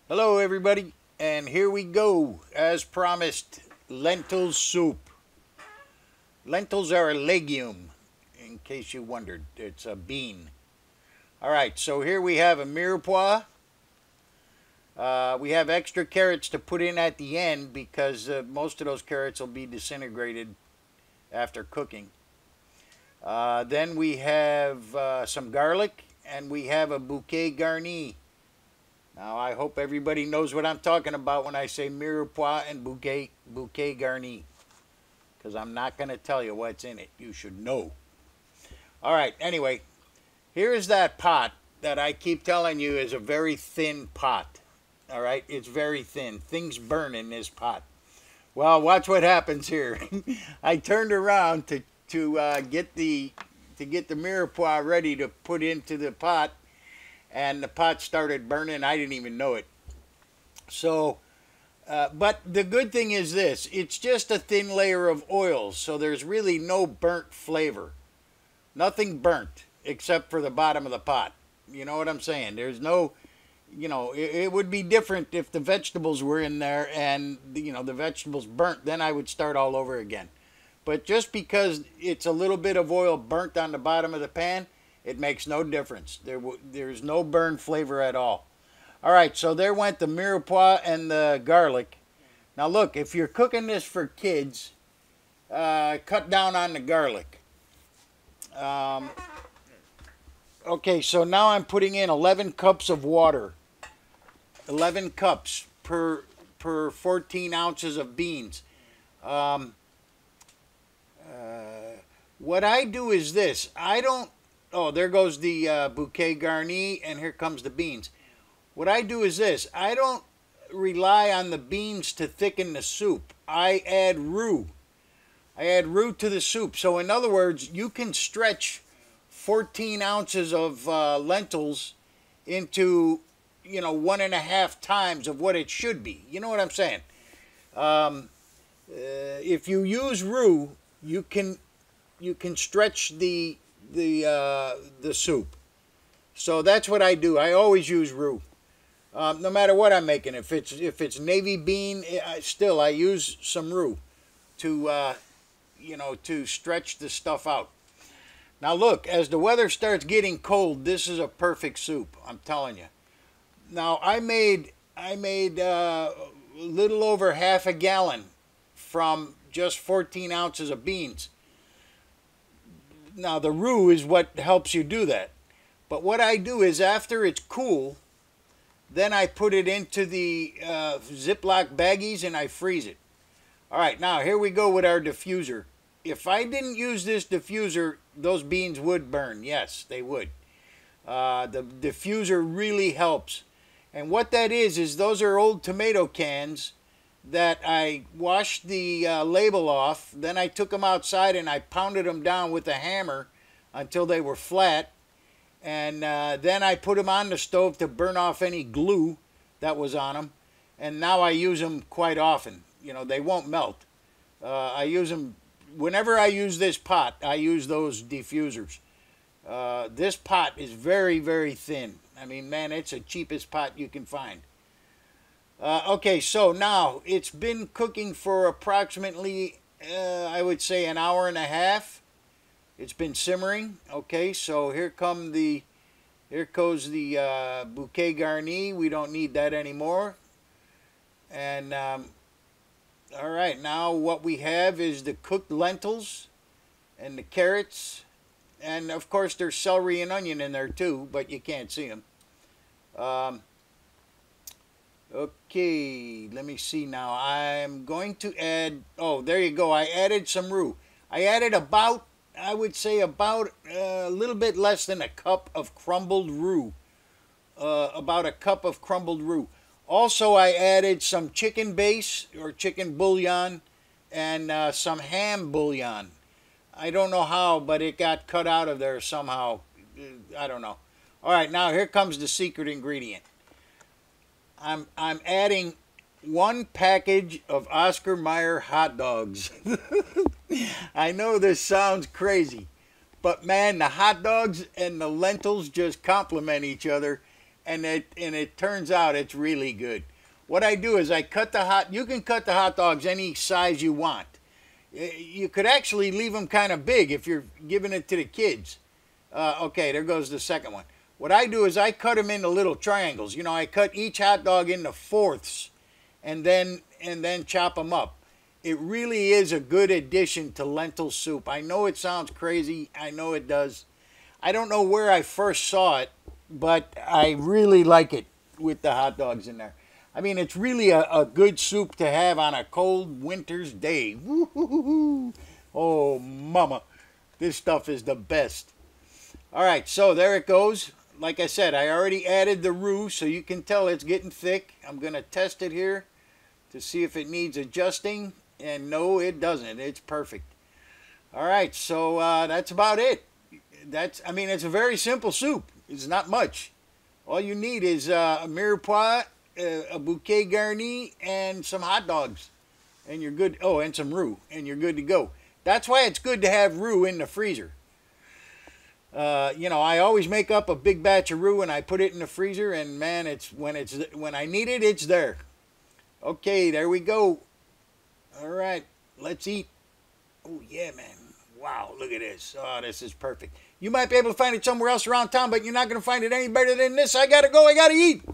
Hello everybody, and here we go. As promised, lentil soup. Lentils are a legume, in case you wondered. It's a bean. Alright, so here we have a mirepoix. We have extra carrots to put in at the end because most of those carrots will be disintegrated after cooking. Then we have some garlic, and we have a bouquet garni. Now, I hope everybody knows what I'm talking about when I say mirepoix and bouquet garni, because I'm not going to tell you what's in it. You should know. All right, anyway, here's that pot that I keep telling you is a very thin pot. All right, it's very thin. Things burn in this pot. Well, watch what happens here. I turned around to get the mirepoix ready to put into the pot, and the pot started burning. I didn't even know it. So, but the good thing is this. It's just a thin layer of oil, so there's really no burnt flavor. Nothing burnt except for the bottom of the pot. You know what I'm saying? There's no, it would be different if the vegetables were in there and, the vegetables burnt. Then I would start all over again. But just because it's a little bit of oil burnt on the bottom of the pan, it makes no difference. There's no burn flavor at all. All right, so there went the mirepoix and the garlic. Now look, if you're cooking this for kids, cut down on the garlic. Okay, so now I'm putting in 11 cups of water. 11 cups per 14 ounces of beans. What I do is this. I don't... Oh, there goes the bouquet garni, and here comes the beans. What I do is this. I don't rely on the beans to thicken the soup. I add roux. I add roux to the soup. So in other words, you can stretch 14 ounces of lentils into, 1.5 times of what it should be. You know what I'm saying? If you use roux, you can stretch the soup. So that's what I do. I always use roux, no matter what I'm making. If it's navy bean, still I use some roux to to stretch the stuff out. Now look, as the weather starts getting cold, this is a perfect soup. I'm telling you. Now I made a little over half a gallon from just 14 ounces of beans. Now the roux is what helps you do that. But what I do is after it's cool, then I put it into the Ziploc baggies and I freeze it. All right, now here we go with our diffuser. If I didn't use this diffuser, those beans would burn. Yes, they would. The diffuser really helps. And what that is those are old tomato cans that I washed the label off. Then I took them outside and I pounded them down with a hammer until they were flat. And then I put them on the stove to burn off any glue that was on them. And now I use them quite often. They won't melt. I use them whenever I use this pot. I use those diffusers. This pot is very, very thin. I mean, man, it's the cheapest pot you can find. Okay, so now it's been cooking for approximately, I would say, an hour and a half. It's been simmering. Okay, so here goes the bouquet garni. We don't need that anymore. And all right, now what we have is the cooked lentils and the carrots, and of course there's celery and onion in there too, but you can't see them. Okay, let me see now. I'm going to add, oh, there you go. I added some roux. I added about, I would say about a little bit less than a cup of crumbled roux. About a cup of crumbled roux. Also, I added some chicken base or chicken bouillon and some ham bouillon. I don't know how, but it got cut out of there somehow. I don't know. All right, now here comes the secret ingredient. I'm adding 1 package of Oscar Mayer hot dogs. I know this sounds crazy, but man, the hot dogs and the lentils just complement each other. and it turns out it's really good. What I do is I cut the hot. You can cut the hot dogs any size you want. You could actually leave them kind of big if you're giving it to the kids. Okay, there goes the second one. What I do is I cut them into little triangles. You know, I cut each hot dog into fourths, and then chop them up. It really is a good addition to lentil soup. I know it sounds crazy. I know it does. I don't know where I first saw it, but I really like it with the hot dogs in there. I mean, it's really a good soup to have on a cold winter's day. Woo-hoo-hoo-hoo. Oh, mama, this stuff is the best. All right, so there it goes. Like I said, I already added the roux, so you can tell it's getting thick. I'm going to test it here to see if it needs adjusting. And no, it doesn't. It's perfect. All right, so that's about it. I mean, it's a very simple soup. It's not much. All you need is a mirepoix, a bouquet garni, and some hot dogs. And you're good. Oh, and some roux. And you're good to go. That's why it's good to have roux in the freezer. You know, I always make up a big batch of roux and I put it in the freezer. And man, when I need it, it's there. Okay, there we go. All right, let's eat. Oh, yeah, man. Wow, look at this. Oh, this is perfect. You might be able to find it somewhere else around town, but you're not going to find it any better than this. I got to go. I got to eat.